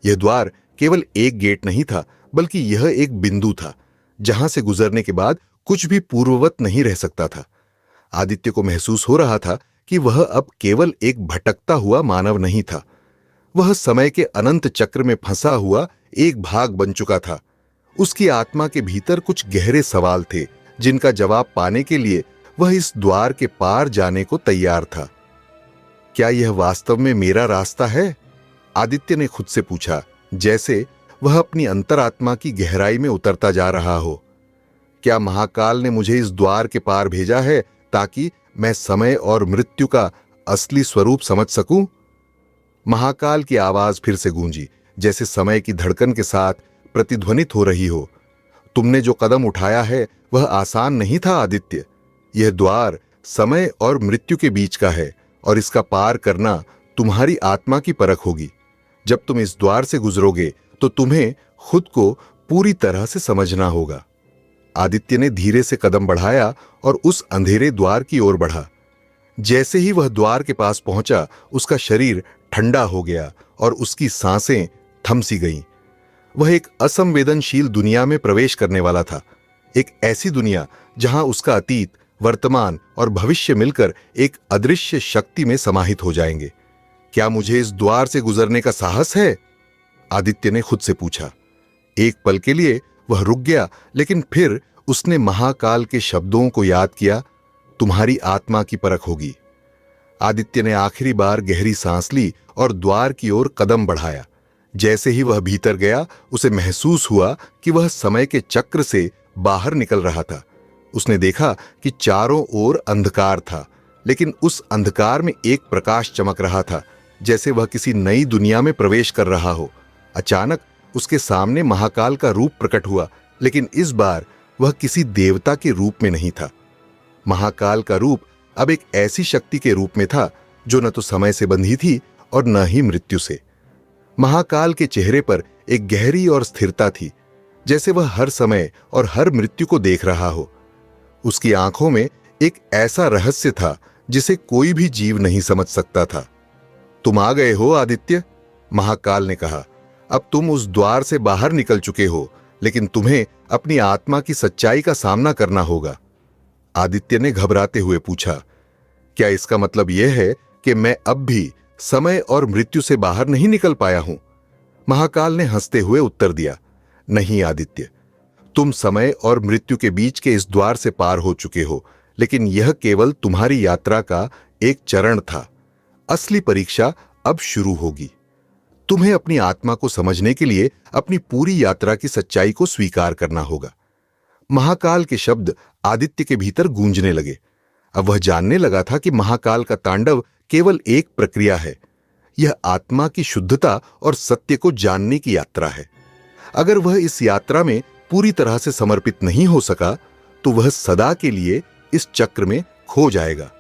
यह द्वार केवल एक गेट नहीं था, बल्कि यह एक बिंदु था जहां से गुजरने के बाद कुछ भी पूर्ववत नहीं रह सकता था। आदित्य को महसूस हो रहा था कि वह अब केवल एक भटकता हुआ मानव नहीं था, वह समय के अनंत चक्र में फंसा हुआ एक भाग बन चुका था। उसकी आत्मा के भीतर कुछ गहरे सवाल थे, जिनका जवाब पाने के लिए वह इस द्वार के पार जाने को तैयार था। क्या यह वास्तव में मेरा रास्ता है? आदित्य ने खुद से पूछा, जैसे वह अपनी अंतरात्मा की गहराई में उतरता जा रहा हो। क्या महाकाल ने मुझे इस द्वार के पार भेजा है ताकि मैं समय और मृत्यु का असली स्वरूप समझ सकूं? महाकाल की आवाज फिर से गूंजी, जैसे समय की धड़कन के साथ प्रतिध्वनित हो रही हो। तुमने जो कदम उठाया है वह आसान नहीं था आदित्य। यह द्वार समय और मृत्यु के बीच का है और इसका पार करना तुम्हारी आत्मा की परख होगी। जब तुम इस द्वार से गुजरोगे तो तुम्हें खुद को पूरी तरह से समझना होगा। आदित्य ने धीरे से कदम बढ़ाया और उस अंधेरे द्वार की ओर बढ़ा। जैसे ही वह द्वार के पास पहुंचा, उसका शरीर ठंडा हो गया और उसकी सांसें थम सी गईं। वह एक असंवेदनशील दुनिया में प्रवेश करने वाला था, एक ऐसी दुनिया जहां उसका अतीत, वर्तमान और भविष्य मिलकर एक अदृश्य शक्ति में समाहित हो जाएंगे। क्या मुझे इस द्वार से गुजरने का साहस है? आदित्य ने खुद से पूछा। एक पल के लिए वह रुक गया, लेकिन फिर उसने महाकाल के शब्दों को याद किया, तुम्हारी आत्मा की परख होगी। आदित्य ने आखिरी बार गहरी सांस ली और द्वार की ओर कदम बढ़ाया। जैसे ही वह भीतर गया, उसे महसूस हुआ कि वह समय के चक्र से बाहर निकल रहा था। उसने देखा कि चारों ओर अंधकार था, लेकिन उस अंधकार में एक प्रकाश चमक रहा था, जैसे वह किसी नई दुनिया में प्रवेश कर रहा हो। अचानक उसके सामने महाकाल का रूप प्रकट हुआ, लेकिन इस बार वह किसी देवता के रूप में नहीं था। महाकाल का रूप अब एक ऐसी शक्ति के रूप में था जो न तो समय से बंधी थी और न ही मृत्यु से। महाकाल के चेहरे पर एक गहरी और स्थिरता थी, जैसे वह हर समय और हर मृत्यु को देख रहा हो। उसकी आंखों में एक ऐसा रहस्य था जिसे कोई भी जीव नहीं समझ सकता था। तुम आ गए हो आदित्य, महाकाल ने कहा। अब तुम उस द्वार से बाहर निकल चुके हो, लेकिन तुम्हें अपनी आत्मा की सच्चाई का सामना करना होगा। आदित्य ने घबराते हुए पूछा, क्या इसका मतलब यह है कि मैं अब भी समय और मृत्यु से बाहर नहीं निकल पाया हूं? महाकाल ने हंसते हुए उत्तर दिया, नहीं आदित्य, तुम समय और मृत्यु के बीच के इस द्वार से पार हो चुके हो, लेकिन यह केवल तुम्हारी यात्रा का एक चरण था। असली परीक्षा अब शुरू होगी। तुम्हें अपनी आत्मा को समझने के लिए अपनी पूरी यात्रा की सच्चाई को स्वीकार करना होगा। महाकाल के शब्द आदित्य के भीतर गूंजने लगे। अब वह जानने लगा था कि महाकाल का तांडव केवल एक प्रक्रिया है। यह आत्मा की शुद्धता और सत्य को जानने की यात्रा है। अगर वह इस यात्रा में पूरी तरह से समर्पित नहीं हो सका, तो वह सदा के लिए इस चक्र में खो जाएगा।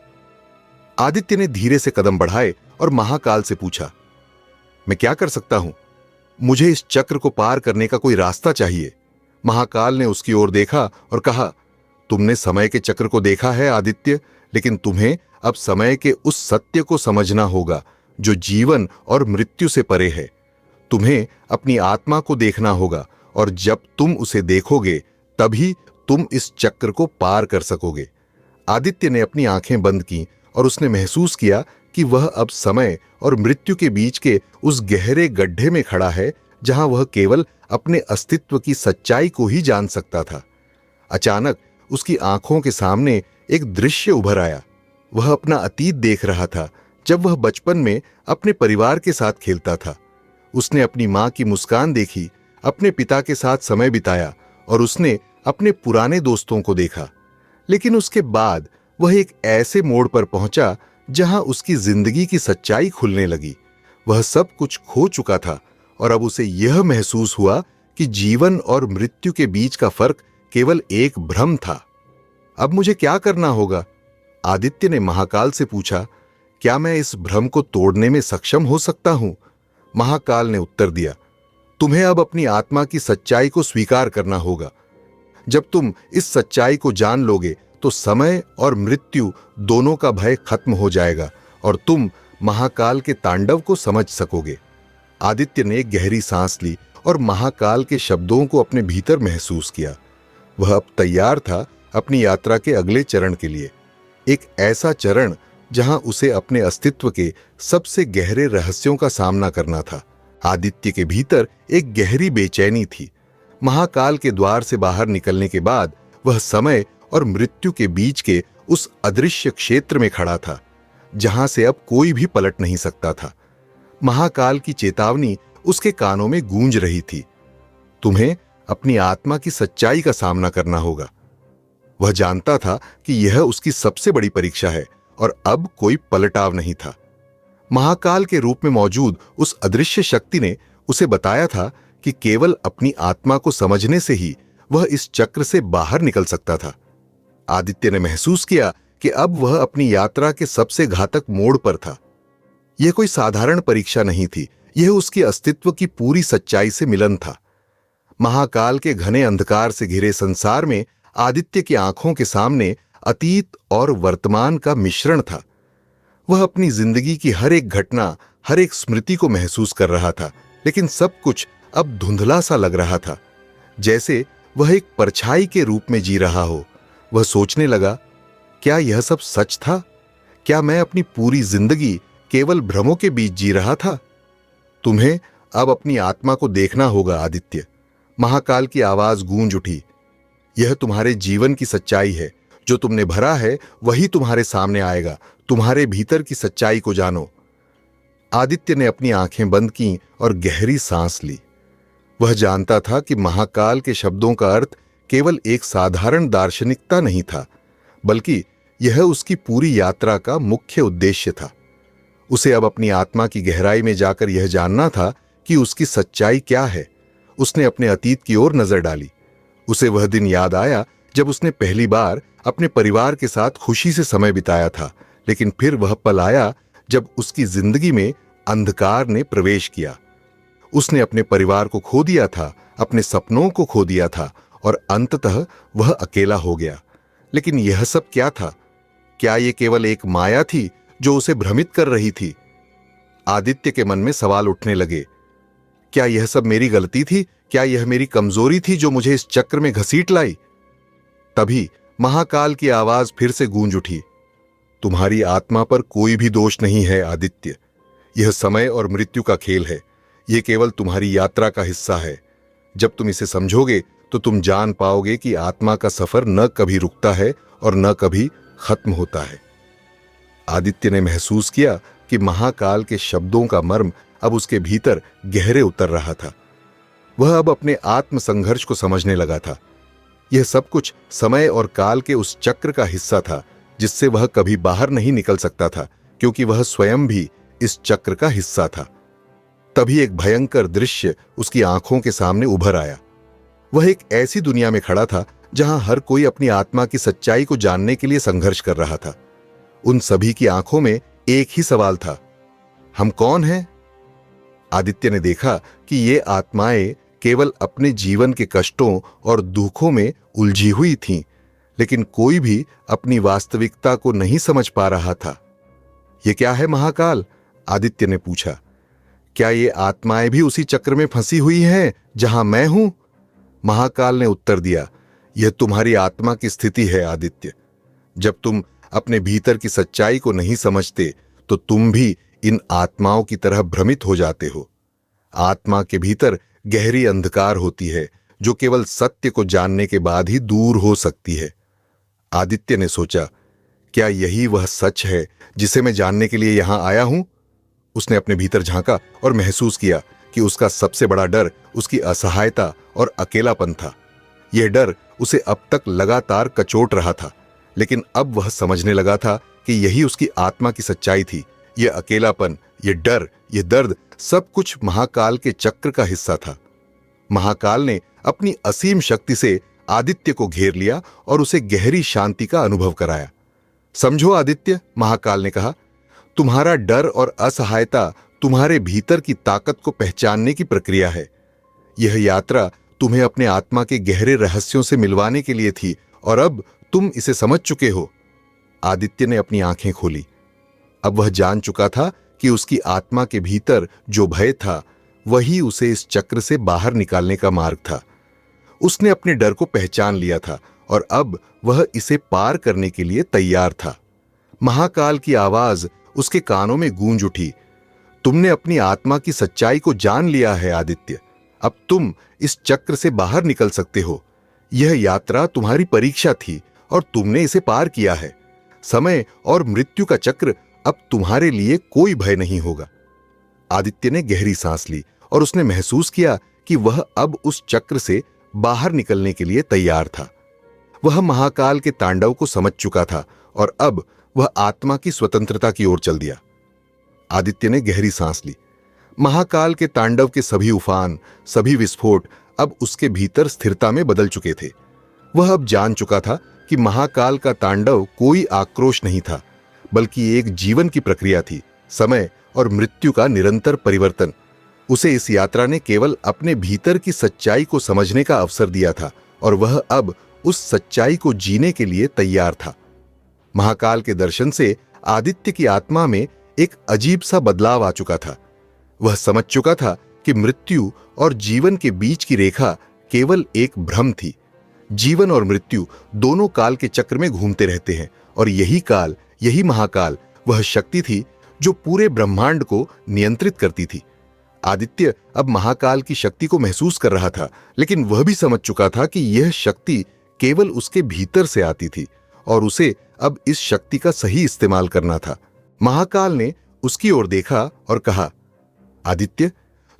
आदित्य ने धीरे से कदम बढ़ाए और महाकाल से पूछा, मैं क्या कर सकता हूं? मुझे इस चक्र को पार करने का कोई रास्ता चाहिए। महाकाल ने उसकी ओर देखा और कहा, तुमने समय के चक्र को देखा है आदित्य, लेकिन तुम्हें अब समय के उस सत्य को समझना होगा जो जीवन और मृत्यु से परे है। तुम्हें अपनी आत्मा को देखना होगा, और जब तुम उसे देखोगे तभी तुम इस चक्र को पार कर सकोगे। आदित्य ने अपनी आंखें बंद की और उसने महसूस किया कि वह अब समय और मृत्यु के बीच के उस गहरे गड्ढे में खड़ा है जहां वह केवल अपने अस्तित्व की सच्चाई को ही जान सकता था। अचानक उसकी आंखों के सामने एक दृश्य उभर आया। वह अपना अतीत देख रहा था, जब वह बचपन में अपने परिवार के साथ खेलता था। उसने अपनी मां की मुस्कान देखी, अपने पिता के साथ समय बिताया और उसने अपने पुराने दोस्तों को देखा। लेकिन उसके बाद वह एक ऐसे मोड़ पर पहुंचा जहां उसकी जिंदगी की सच्चाई खुलने लगी। वह सब कुछ खो चुका था और अब उसे यह महसूस हुआ कि जीवन और मृत्यु के बीच का फर्क केवल एक भ्रम था। अब मुझे क्या करना होगा? आदित्य ने महाकाल से पूछा, क्या मैं इस भ्रम को तोड़ने में सक्षम हो सकता हूं? महाकाल ने उत्तर दिया, तुम्हें अब अपनी आत्मा की सच्चाई को स्वीकार करना होगा। जब तुम इस सच्चाई को जान लोगे तो समय और मृत्यु दोनों का भय खत्म हो जाएगा और तुम महाकाल के तांडव को समझ सकोगे। आदित्य ने गहरी सांस ली और महाकाल के शब्दों को अपने भीतर महसूस किया। वह अब तैयार था अपनी यात्रा के अगले चरण के लिए, एक ऐसा चरण जहां उसे अपने अस्तित्व के सबसे गहरे रहस्यों का सामना करना था। आदित्य के भीतर एक गहरी बेचैनी थी। महाकाल के द्वार से बाहर निकलने के बाद वह समय और मृत्यु के बीच के उस अदृश्य क्षेत्र में खड़ा था जहां से अब कोई भी पलट नहीं सकता था। महाकाल की चेतावनी उसके कानों में गूंज रही थी, तुम्हें अपनी आत्मा की सच्चाई का सामना करना होगा। वह जानता था कि यह उसकी सबसे बड़ी परीक्षा है और अब कोई पलटाव नहीं था। महाकाल के रूप में मौजूद उस अदृश्य शक्ति ने उसे बताया था कि केवल अपनी आत्मा को समझने से ही वह इस चक्र से बाहर निकल सकता था। आदित्य ने महसूस किया कि अब वह अपनी यात्रा के सबसे घातक मोड़ पर था। यह कोई साधारण परीक्षा नहीं थी, यह उसके अस्तित्व की पूरी सच्चाई से मिलन था। महाकाल के घने अंधकार से घिरे संसार में आदित्य की आंखों के सामने अतीत और वर्तमान का मिश्रण था। वह अपनी जिंदगी की हर एक घटना, हर एक स्मृति को महसूस कर रहा था, लेकिन सब कुछ अब धुंधला सा लग रहा था, जैसे वह एक परछाई के रूप में जी रहा हो। वह सोचने लगा, क्या यह सब सच था? क्या मैं अपनी पूरी जिंदगी केवल भ्रमों के बीच जी रहा था? तुम्हें अब अपनी आत्मा को देखना होगा आदित्य। महाकाल की आवाज गूंज उठी, यह तुम्हारे जीवन की सच्चाई है। जो तुमने भरा है वही तुम्हारे सामने आएगा। तुम्हारे भीतर की सच्चाई को जानो। आदित्य ने अपनी आंखें बंद की और गहरी सांस ली। वह जानता था कि महाकाल के शब्दों का अर्थ केवल एक साधारण दार्शनिकता नहीं था, बल्कि यह उसकी पूरी यात्रा का मुख्य उद्देश्य था। उसे अब अपनी आत्मा की गहराई में जाकर यह जानना था कि उसकी सच्चाई क्या है। उसने अपने अतीत की ओर नजर डाली। उसे वह दिन याद आया जब उसने पहली बार अपने परिवार के साथ खुशी से समय बिताया था, लेकिन फिर वह पल आया जब उसकी जिंदगी में अंधकार ने प्रवेश किया। उसने अपने परिवार को खो दिया था, अपने सपनों को खो दिया था और अंततः वह अकेला हो गया। लेकिन यह सब क्या था? क्या यह केवल एक माया थी जो उसे भ्रमित कर रही थी? आदित्य के मन में सवाल उठने लगे। क्या यह सब मेरी गलती थी? क्या यह मेरी कमजोरी थी जो मुझे इस चक्र में घसीट लाई? तभी महाकाल की आवाज फिर से गूंज उठी, तुम्हारी आत्मा पर कोई भी दोष नहीं है आदित्य। यह समय और मृत्यु का खेल है। यह केवल तुम्हारी यात्रा का हिस्सा है। जब तुम इसे समझोगे तो तुम जान पाओगे कि आत्मा का सफर न कभी रुकता है और न कभी खत्म होता है। आदित्य ने महसूस किया कि महाकाल के शब्दों का मर्म अब उसके भीतर गहरे उतर रहा था। वह अब अपने आत्म संघर्ष को समझने लगा था। यह सब कुछ समय और काल के उस चक्र का हिस्सा था जिससे वह कभी बाहर नहीं निकल सकता था, क्योंकि वह स्वयं भी इस चक्र का हिस्सा था। तभी एक भयंकर दृश्य उसकी आंखों के सामने उभर आया। वह एक ऐसी दुनिया में खड़ा था जहां हर कोई अपनी आत्मा की सच्चाई को जानने के लिए संघर्ष कर रहा था। उन सभी की आंखों में एक ही सवाल था, हम कौन हैं? आदित्य ने देखा कि ये आत्माएं केवल अपने जीवन के कष्टों और दुखों में उलझी हुई थीं, लेकिन कोई भी अपनी वास्तविकता को नहीं समझ पा रहा था। ये क्या है महाकाल? आदित्य ने पूछा। क्या ये आत्माएं भी उसी चक्र में फंसी हुई हैं जहां मैं हूं? महाकाल ने उत्तर दिया, यह तुम्हारी आत्मा की स्थिति है आदित्य। जब तुम अपने भीतर की सच्चाई को नहीं समझते तो तुम भी इन आत्माओं की तरह भ्रमित हो जाते हो। आत्मा के भीतर गहरी अंधकार होती है जो केवल सत्य को जानने के बाद ही दूर हो सकती है। आदित्य ने सोचा, क्या यही वह सच है जिसे मैं जानने के लिए यहां आया हूं? उसने अपने भीतर झांका और महसूस किया कि उसका सबसे बड़ा डर उसकी असहायता और अकेलापन था। यह डर उसे अब तक लगातार कचोट रहा था, लेकिन अब वह समझने लगा था कि यही उसकी आत्मा की सच्चाई थी। यह अकेलापन, यह डर, यह दर्द, सब कुछ महाकाल के चक्र का हिस्सा था। महाकाल ने अपनी असीम शक्ति से आदित्य को घेर लिया और उसे गहरी शांति का अनुभव कराया। समझो आदित्य, महाकाल ने कहा, तुम्हारा डर और असहायता तुम्हारे भीतर की ताकत को पहचानने की प्रक्रिया है। यह यात्रा तुम्हें अपने आत्मा के गहरे रहस्यों से मिलवाने के लिए थी और अब तुम इसे समझ चुके हो। आदित्य ने अपनी आंखें खोली। अब वह जान चुका था कि उसकी आत्मा के भीतर जो भय था वही उसे इस चक्र से बाहर निकालने का मार्ग था। उसने अपने डर को पहचान लिया था और अब वह इसे पार करने के लिए तैयार था। महाकाल की आवाज उसके कानों में गूंज उठी, तुमने अपनी आत्मा की सच्चाई को जान लिया है आदित्य। अब तुम इस चक्र से बाहर निकल सकते हो। यह यात्रा तुम्हारी परीक्षा थी और तुमने इसे पार किया है। समय और मृत्यु का चक्र अब तुम्हारे लिए कोई भय नहीं होगा। आदित्य ने गहरी सांस ली और उसने महसूस किया कि वह अब उस चक्र से बाहर निकलने के लिए तैयार था। वह महाकाल के तांडव को समझ चुका था और अब वह आत्मा की स्वतंत्रता की ओर चल दिया। आदित्य ने गहरी सांस ली। महाकाल के तांडव के सभी उफान, सभी विस्फोट अब उसके भीतर स्थिरता में बदल चुके थे। वह अब जान चुका था कि महाकाल का तांडव कोई आक्रोश नहीं था, बल्कि एक जीवन की प्रक्रिया थी, समय और मृत्यु का निरंतर परिवर्तन। उसे इस यात्रा ने केवल अपने भीतर की सच्चाई को समझने का अवसर दिया था और वह अब उस सच्चाई को जीने के लिए तैयार था। महाकाल के दर्शन से आदित्य की आत्मा में एक अजीब सा बदलाव आ चुका था। वह समझ चुका था कि मृत्यु और जीवन के बीच की रेखा केवल एक भ्रम थी। जीवन और मृत्यु दोनों काल के चक्र में घूमते रहते हैं और यही काल, यही महाकाल वह शक्ति थी जो पूरे ब्रह्मांड को नियंत्रित करती थी। आदित्य अब महाकाल की शक्ति को महसूस कर रहा था, लेकिन वह भी समझ चुका था कि यह शक्ति केवल उसके भीतर से आती थी और उसे अब इस शक्ति का सही इस्तेमाल करना था। महाकाल ने उसकी ओर देखा और कहा, आदित्य,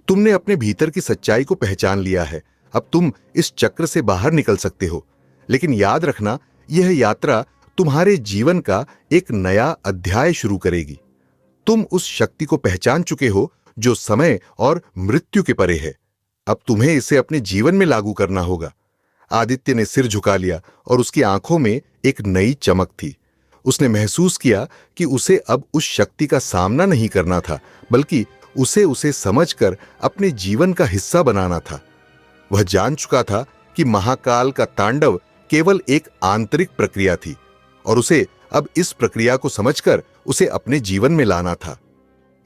तुमने अपने भीतर की सच्चाई को पहचान लिया है। अब तुम इस चक्र से बाहर निकल सकते हो, लेकिन याद रखना, यह यात्रा तुम्हारे जीवन का एक नया अध्याय शुरू करेगी। तुम उस शक्ति को पहचान चुके हो जो समय और मृत्यु के परे है। अब तुम्हें इसे अपने जीवन में लागू करना होगा। आदित्य ने सिर झुका लिया और उसकी आंखों में एक नई चमक थी। उसने महसूस किया कि उसे अब उस शक्ति का सामना नहीं करना था, बल्कि उसे समझकर अपने जीवन का हिस्सा बनाना था। वह जान चुका था कि महाकाल का तांडव केवल एक आंतरिक प्रक्रिया थी और उसे अब इस प्रक्रिया को समझकर उसे अपने जीवन में लाना था।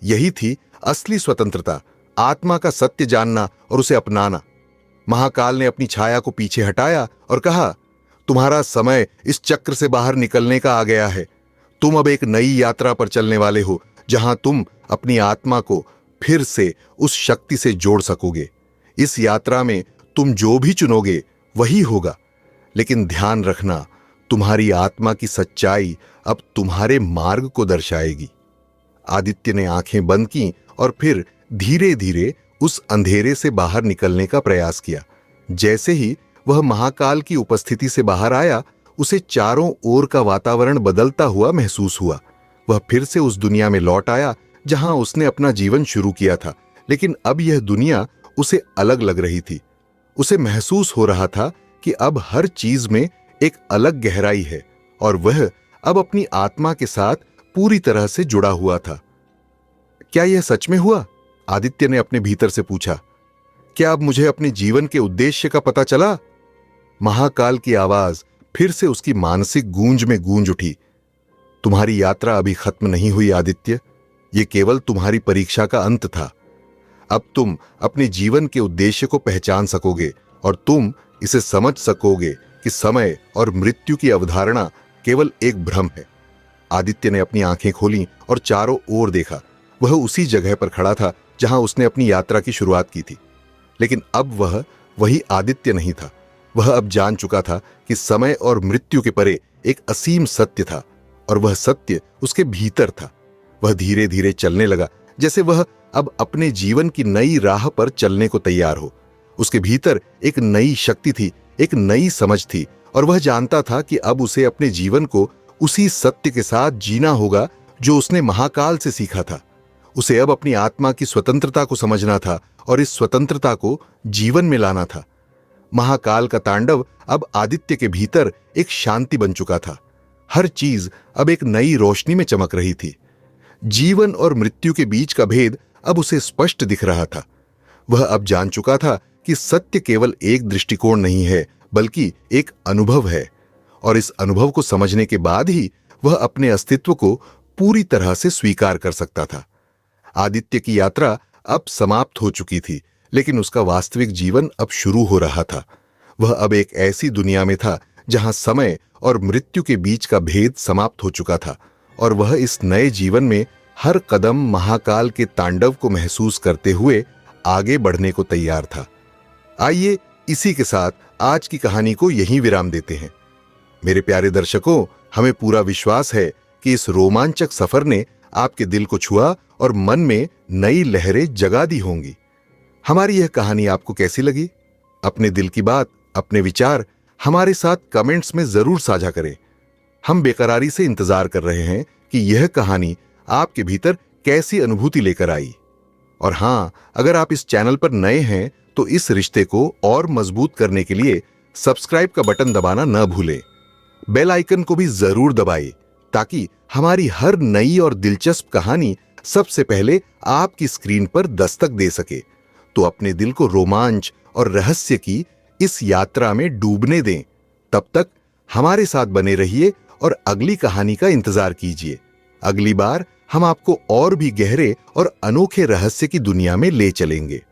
यही थी असली स्वतंत्रता, आत्मा का सत्य जानना और उसे अपनाना। महाकाल ने अपनी छाया को पीछे हटाया और कहा, तुम्हारा समय इस चक्र से बाहर निकलने का आ गया है। तुम अब एक नई यात्रा पर चलने वाले हो, जहां तुम अपनी आत्मा को फिर से उस शक्ति से जोड़ सकोगे। इस यात्रा में तुम जो भी चुनोगे वही होगा, लेकिन ध्यान रखना, तुम्हारी आत्मा की सच्चाई अब तुम्हारे मार्ग को दर्शाएगी। आदित्य ने आंखें बंद की और फिर धीरे धीरे उस अंधेरे से बाहर निकलने का प्रयास किया। जैसे ही वह महाकाल की उपस्थिति से बाहर आया, उसे चारों ओर का वातावरण बदलता हुआ महसूस हुआ। वह फिर से उस दुनिया में लौट आया जहां उसने अपना जीवन शुरू किया था, लेकिन अब यह दुनिया उसे अलग लग रही थी। उसे महसूस हो रहा था कि अब हर चीज में एक अलग गहराई है और वह अब अपनी आत्मा के साथ पूरी तरह से जुड़ा हुआ था। क्या यह सच में हुआ? आदित्य ने अपने भीतर से पूछा। क्या अब मुझे अपने जीवन के उद्देश्य का पता चला? महाकाल की आवाज फिर से उसकी मानसिक गूंज में गूंज उठी। तुम्हारी यात्रा अभी खत्म नहीं हुई आदित्य, यह केवल तुम्हारी परीक्षा का अंत था। अब तुम अपने जीवन के उद्देश्य को पहचान सकोगे और तुम इसे समझ सकोगे कि समय और मृत्यु की अवधारणा केवल एक भ्रम है। आदित्य ने अपनी आंखें खोलीं और चारों ओर देखा। वह उसी जगह पर खड़ा था जहां उसने अपनी यात्रा की शुरुआत की थी, लेकिन अब वह वही आदित्य नहीं था। वह अब जान चुका था कि समय और मृत्यु के परे एक असीम सत्य था और वह सत्य उसके भीतर था। वह धीरे धीरे चलने लगा, जैसे वह अब अपने जीवन की नई राह पर चलने को तैयार हो। उसके भीतर एक नई शक्ति थी, एक नई समझ थी और वह जानता था कि अब उसे अपने जीवन को उसी सत्य के साथ जीना होगा जो उसने महाकाल से सीखा था। उसे अब अपनी आत्मा की स्वतंत्रता को समझना था और इस स्वतंत्रता को जीवन में लाना था। महाकाल का तांडव अब आदित्य के भीतर एक शांति बन चुका था। हर चीज अब एक नई रोशनी में चमक रही थी। जीवन और मृत्यु के बीच का भेद अब उसे स्पष्ट दिख रहा था। वह अब जान चुका था कि सत्य केवल एक दृष्टिकोण नहीं है, बल्कि एक अनुभव है, और इस अनुभव को समझने के बाद ही वह अपने अस्तित्व को पूरी तरह से स्वीकार कर सकता था। आदित्य की यात्रा अब समाप्त हो चुकी थी, लेकिन उसका वास्तविक जीवन अब शुरू हो रहा था। वह अब एक ऐसी दुनिया में था जहां समय और मृत्यु के बीच का भेद समाप्त हो चुका था और वह इस नए जीवन में हर कदम महाकाल के तांडव को महसूस करते हुए आगे बढ़ने को तैयार था। आइए इसी के साथ आज की कहानी को यहीं विराम देते हैं। मेरे प्यारे दर्शकों, हमें पूरा विश्वास है कि इस रोमांचक सफर ने आपके दिल को छुआ और मन में नई लहरें जगा दी होंगी। हमारी यह कहानी आपको कैसी लगी? अपने दिल की बात, अपने विचार हमारे साथ कमेंट्स में जरूर साझा करें। हम बेकरारी से इंतजार कर रहे हैं कि यह कहानी आपके भीतर कैसी अनुभूति लेकर आई। और हां, अगर आप इस चैनल पर नए हैं तो इस रिश्ते को और मजबूत करने के लिए सब्सक्राइब का बटन दबाना न भूलें। बेल आइकन को भी जरूर दबाएं ताकि हमारी हर नई और दिलचस्प कहानी सबसे पहले आपकी स्क्रीन पर दस्तक दे सके। तो अपने दिल को रोमांच और रहस्य की इस यात्रा में डूबने दें। तब तक हमारे साथ बने रहिए और अगली कहानी का इंतजार कीजिए। अगली बार हम आपको और भी गहरे और अनोखे रहस्य की दुनिया में ले चलेंगे।